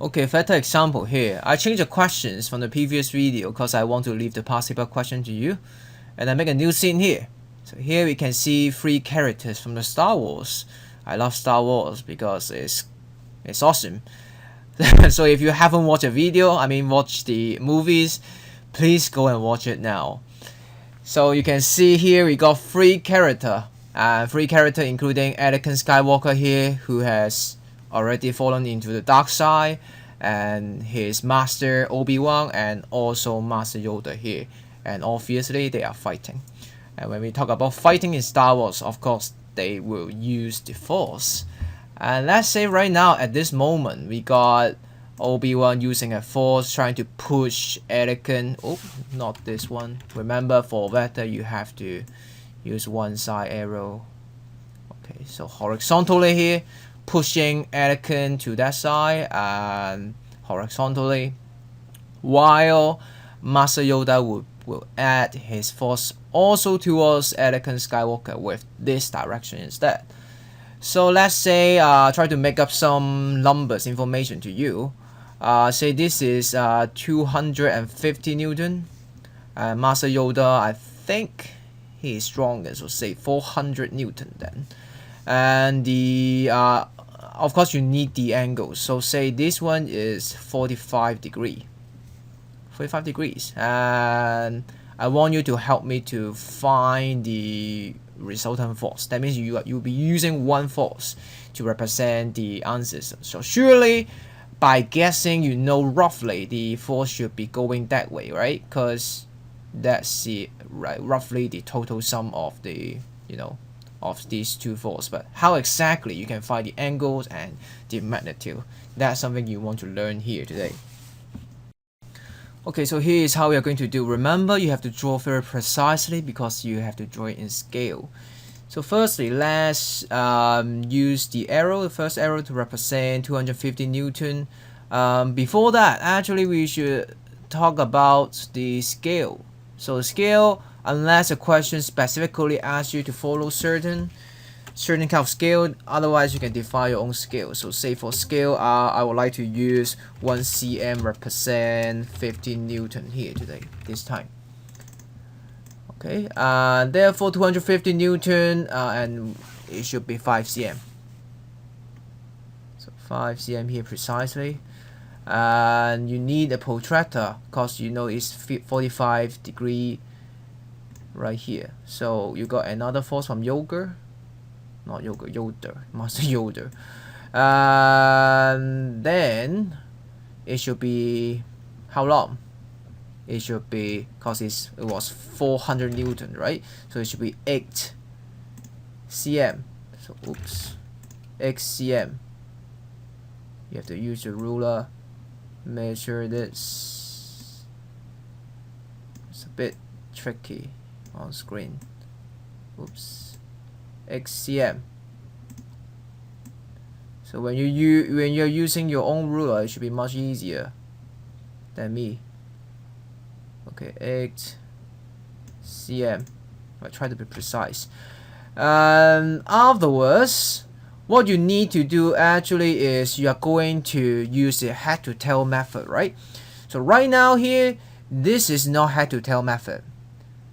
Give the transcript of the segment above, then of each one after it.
Okay, better example here. I changed the questions from the previous video because I want to leave the past paper question to you. And I make a new scene here. So here we can see 3 characters from the Star Wars. I love Star Wars because it's awesome. So if you haven't watched a video, watch the movies, please go and watch it now. So you can see here we got 3 character. 3 character including Anakin Skywalker here, who has already fallen into the dark side, and his master Obi-Wan, and also Master Yoda here, and obviously they are fighting. And when we talk about fighting in Star Wars, of course they will use the Force. And let's say right now at this moment we got Obi-Wan using a Force trying to push Anakin. Oh, not this one. Remember, for Vector you have to use one side arrow. Okay, so horizontally here, pushing Anakin to that side and horizontally, while Master Yoda will add his Force also towards Anakin Skywalker with this direction instead. So let's say try to make up some numbers information to you. Say this is 250 Newton. Master Yoda, I think he is stronger, so say 400 Newton then. And the of course you need the angle, so say this one is 45 degrees, and I want you to help me to find the resultant force. That means you'll be using one force to represent the answers. So surely by guessing you know roughly the force should be going that way, right? Because that's roughly the total sum of the of these two forces. But how exactly you can find the angles and the magnitude, that's something you want to learn here today. Okay, so here is how we are going to do. Remember, you have to draw very precisely because you have to draw it in scale. So firstly, let's use the first arrow to represent 250 Newton. Before that, actually we should talk about the scale. So scale, unless a question specifically asks you to follow certain kind of scale, otherwise you can define your own scale. So say for scale, I would like to use 1 cm represent 15 Newton here today, this time. Okay, therefore 250 Newton, and it should be 5 cm. So 5 cm here precisely. And you need a protractor because you know it's 45 degree right here. So you got another force from Yoda, Master Yoda. And then it should be how long? It should be, because it was 400 Newton, right? So it should be 8 cm. So oops, 8 cm. You have to use the ruler, measure this. It's a bit tricky on screen. Oops, 8 cm. So when you're using your own ruler, it should be much easier than me. Okay, 8 cm. I try to be precise. Afterwards, what you need to do actually is you are going to use the head to tail method, right? So right now here, this is not head to tail method.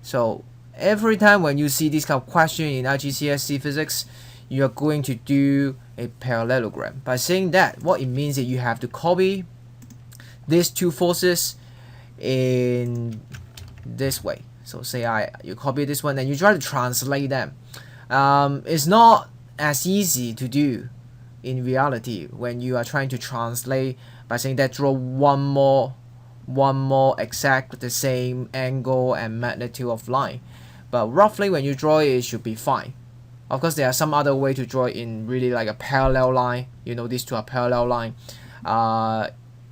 So every time when you see this kind of question in IGCSE physics, you are going to do a parallelogram. By saying that, what it means is you have to copy these two forces in this way. So say you copy this one and you try to translate them. It's not as easy to do in reality when you are trying to translate by saying that draw one more exact the same angle and magnitude of line. But roughly when you draw it, it should be fine. Of course, there are some other way to draw it in really like a parallel line. You know, these two are parallel line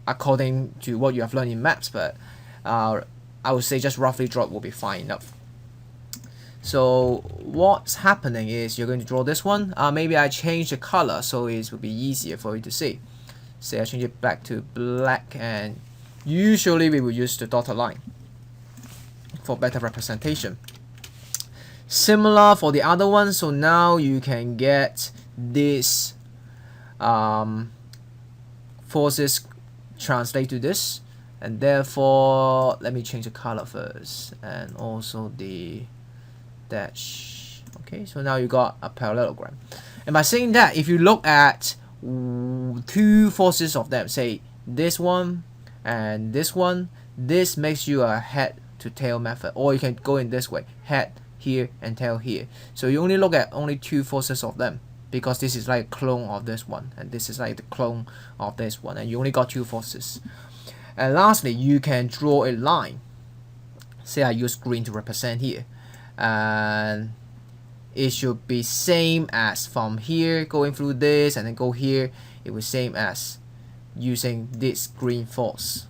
according to what you have learned in maths, but I would say just roughly draw it will be fine enough. So what's happening is you're going to draw this one. Maybe I change the color so it will be easier for you to see. Say I change it back to black, and usually we will use the dotted line for better representation. Similar for the other one. So now you can get this forces translate to this, and therefore let me change the color first and also the dash. Okay, so now you got a parallelogram. And by saying that, if you look at two forces of them, say this one and this one, this makes you a head to tail method, or you can go in this way, head here and tail here. So you only look at only two forces of them, because this is like a clone of this one and this is like the clone of this one, and you only got two forces. And lastly, you can draw a line. Say I use green to represent here, and it should be same as from here going through this and then go here. It was same as using this green force,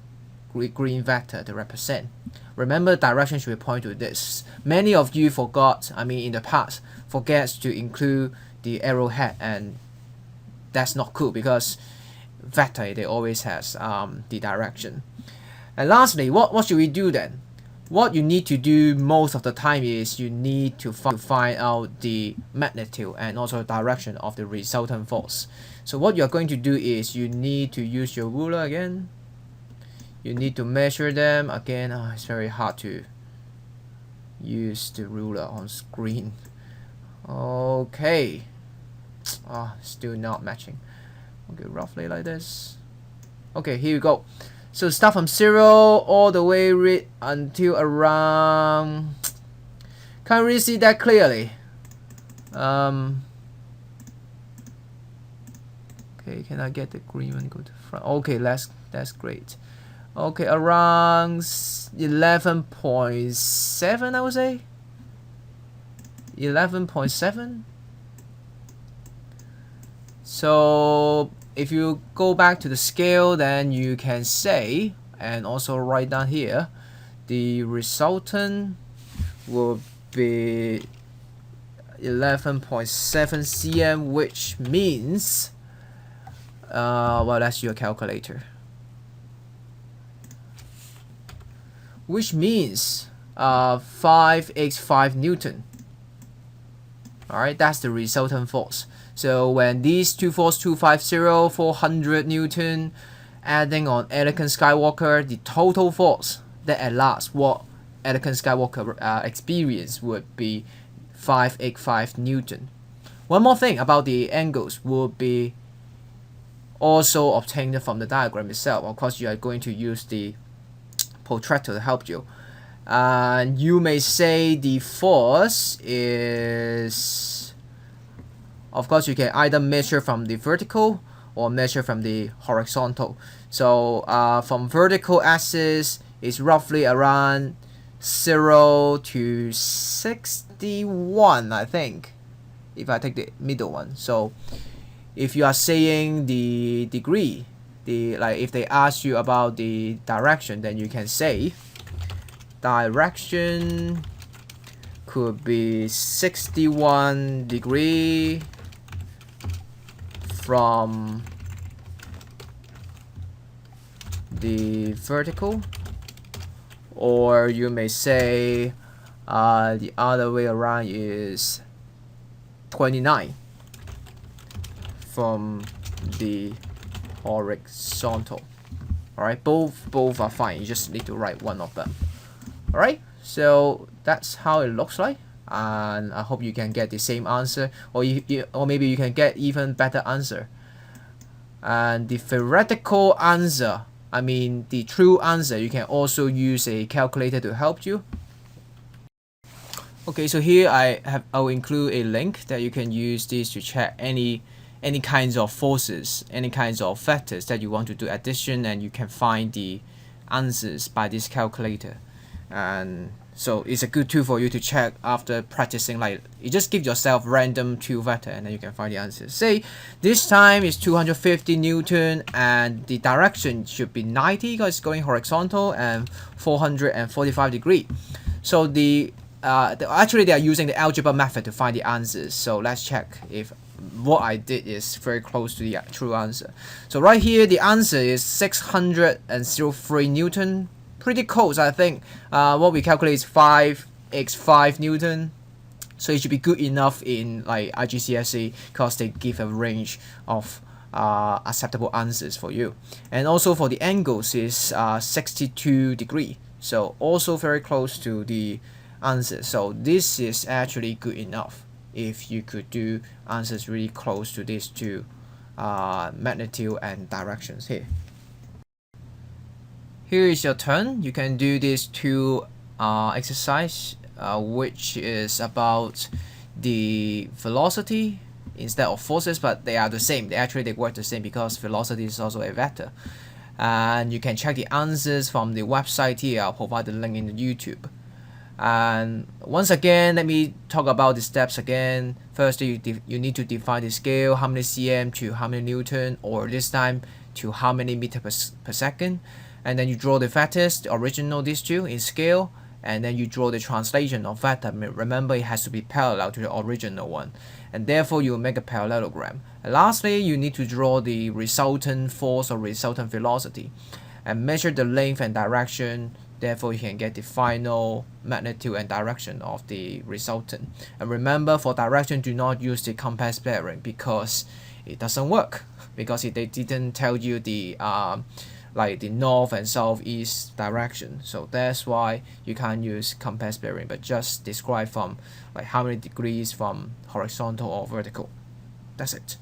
green vector to represent. Remember, direction should point to this. Many of you forgot, I mean in the past, forget to include the arrowhead, and that's not cool because vector, they always has the direction. And lastly, what should we do then? What you need to do most of the time is you need to find out the magnitude and also direction of the resultant force. So what you're going to do is you need to use your ruler again. You need to measure them again. It's very hard to use the ruler on screen. Okay. Still not matching. Okay, roughly like this. Okay, here you go. So start from 0 all the way read until around, can't really see that clearly. Okay, can I get the green one go to front? Okay, that's great. Okay, around 11.7 I would say. 11.7. So if you go back to the scale, then you can say, and also write down here, the resultant will be 11.7 cm, which means, well, that's your calculator. Which means 5x5 Newton. Alright, that's the resultant force. So when these two forces, 250, 400 Newton, adding on Anakin Skywalker, the total force that at last what Anakin Skywalker experienced would be 585 Newton. One more thing about the angles would be also obtained from the diagram itself. Of course, you are going to use the protractor to help you. And you may say the force is, of course, you can either measure from the vertical or measure from the horizontal. So from vertical axis is roughly around 0 to 61, I think, if I take the middle one. So if you are saying the degree, like if they ask you about the direction, then you can say direction could be 61 degree from the vertical, or you may say the other way around is 29 from the horizontal. Alright, both are fine, you just need to write one of them. Alright, so that's how it looks like, and I hope you can get the same answer, or or maybe you can get even better answer. And the theoretical answer, I mean the true answer, you can also use a calculator to help you. Okay, so here I'll include a link that you can use this to check any kinds of forces, any kinds of factors that you want to do addition, and you can find the answers by this calculator. And so it's a good tool for you to check after practicing. Like, you just give yourself random two vector and then you can find the answers. Say this time is 250 Newton and the direction should be 90 because it's going horizontal, and 445 degree. So actually they are using the algebra method to find the answers. So let's check if what I did is very close to the true answer. So right here the answer is 603 Newton. Pretty close, I think. What we calculate is 5x5 Newton. So it should be good enough in like IGCSE because they give a range of acceptable answers for you. And also for the angles is 62 degree, so also very close to the answer. So this is actually good enough if you could do answers really close to these two magnitude and directions here. Here is your turn. You can do these two exercise, which is about the velocity instead of forces, but they are the same. They work the same because velocity is also a vector. And you can check the answers from the website here. I'll provide the link in the YouTube. And once again, let me talk about the steps again. First, you need to define the scale, how many cm to how many newton, or this time to how many meter per second. And then you draw the vectors, the original, these two in scale, and then you draw the translation of vector. Remember, it has to be parallel to the original one, and therefore you will make a parallelogram. And lastly, you need to draw the resultant force or resultant velocity and measure the length and direction. Therefore, you can get the final magnitude and direction of the resultant. And remember, for direction, do not use the compass bearing because it doesn't work, because they didn't tell you the like the north and southeast direction. So that's why you can't use compass bearing, but just describe from like how many degrees from horizontal or vertical. That's it.